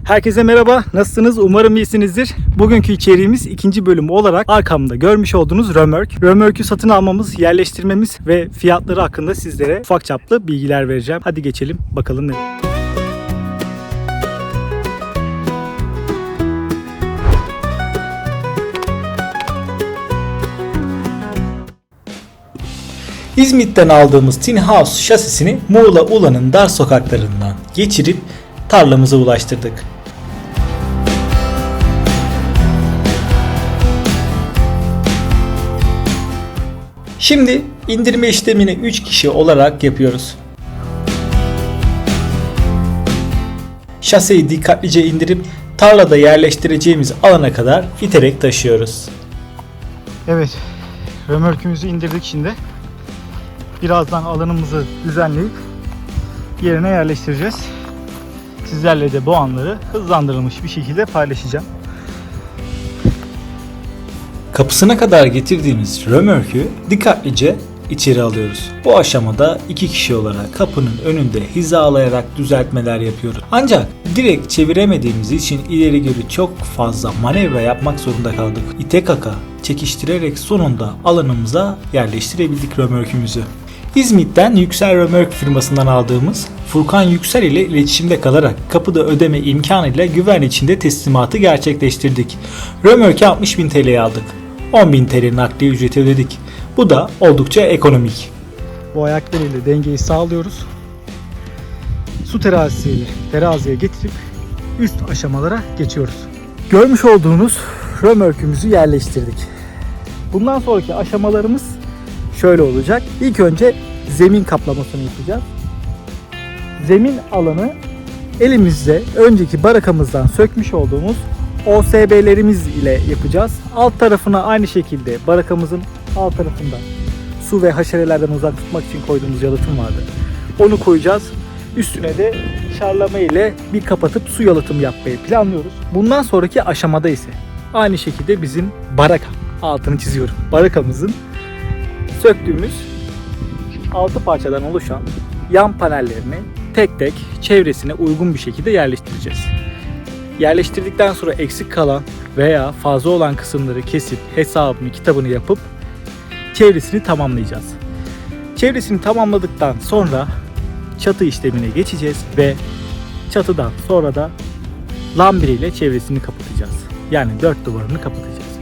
Herkese merhaba, nasılsınız? Umarım iyisinizdir. Bugünkü içeriğimiz ikinci bölüm olarak arkamda görmüş olduğunuz römork. Römork'ü satın almamız, yerleştirmemiz ve fiyatları hakkında sizlere ufak çaplı bilgiler vereceğim. Hadi geçelim bakalım ne. İzmit'ten aldığımız Tin House şasisini Muğla Ula'nın dar sokaklarından geçirip tarlamıza ulaştırdık. Şimdi indirme işlemini 3 kişi olarak yapıyoruz. Şaseyi dikkatlice indirip tarlada yerleştireceğimiz alana kadar iterek taşıyoruz. Evet, römorkümüzü indirdik şimdi. Birazdan alanımızı düzenleyip yerine yerleştireceğiz. Sizlerle de bu anları hızlandırılmış bir şekilde paylaşacağım. Kapısına kadar getirdiğimiz römorkü dikkatlice içeri alıyoruz. Bu aşamada 2 kişi olarak kapının önünde hizalayarak düzeltmeler yapıyoruz. Ancak direkt çeviremediğimiz için ileri geri çok fazla manevra yapmak zorunda kaldık. İte kaka çekiştirerek sonunda alanımıza yerleştirebildik römorkümüzü. İzmit'ten Yüksel Römork firmasından aldığımız Furkan Yüksel ile iletişimde kalarak kapıda ödeme imkanıyla güven içinde teslimatı gerçekleştirdik. Römork'ü 60.000 TL'ye aldık. 10.000 TL nakliye ücreti ödedik. Bu da oldukça ekonomik. Bu ayaklarıyla dengeyi sağlıyoruz. Su terazisiyle teraziye getirip üst aşamalara geçiyoruz. Görmüş olduğunuz römorkümüzü yerleştirdik. Bundan sonraki aşamalarımız şöyle olacak. İlk önce zemin kaplamasını yapacağız. Zemin alanı elimizde önceki barakamızdan sökmüş olduğumuz OSB'lerimiz ile yapacağız. Alt tarafına aynı şekilde barakamızın alt tarafında su ve haşerelerden uzak tutmak için koyduğumuz yalıtım vardı. Onu koyacağız. Üstüne de şarlama ile bir kapatıp su yalıtımı yapmayı planlıyoruz. Bundan sonraki aşamada ise aynı şekilde bizim baraka, altını çiziyorum, barakamızın söktüğümüz 6 parçadan oluşan yan panellerini tek tek çevresine uygun bir şekilde yerleştireceğiz. Yerleştirdikten sonra eksik kalan veya fazla olan kısımları kesip hesabını, kitabını yapıp çevresini tamamlayacağız. Çevresini tamamladıktan sonra çatı işlemine geçeceğiz ve çatıdan sonra da lambire ile çevresini kapatacağız. Yani 4 duvarını kapatacağız.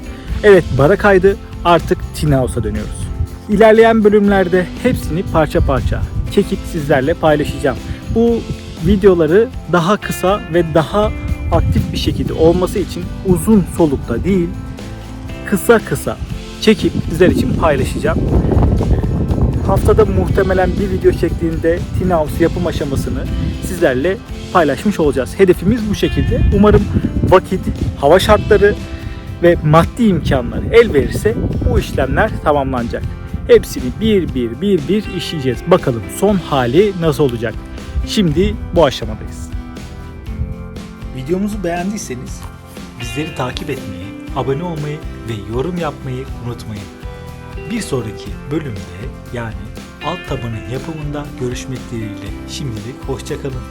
Evet, barakaydı, artık Tin House'a dönüyoruz. İlerleyen bölümlerde hepsini parça parça çekip sizlerle paylaşacağım. Bu videoları daha kısa ve daha aktif bir şekilde olması için uzun solukta değil, kısa kısa çekip sizler için paylaşacağım. Haftada muhtemelen bir video şeklinde Tin House yapım aşamasını sizlerle paylaşmış olacağız. Hedefimiz bu şekilde. Umarım vakit, hava şartları ve maddi imkanlar el verirse bu işlemler tamamlanacak. Hepsini bir işleyeceğiz. Bakalım son hali nasıl olacak? Şimdi bu aşamadayız. Videomuzu beğendiyseniz bizleri takip etmeyi, abone olmayı ve yorum yapmayı unutmayın. Bir sonraki bölümde, yani alt tabanın yapımında görüşmek dileğiyle şimdilik hoşça kalın.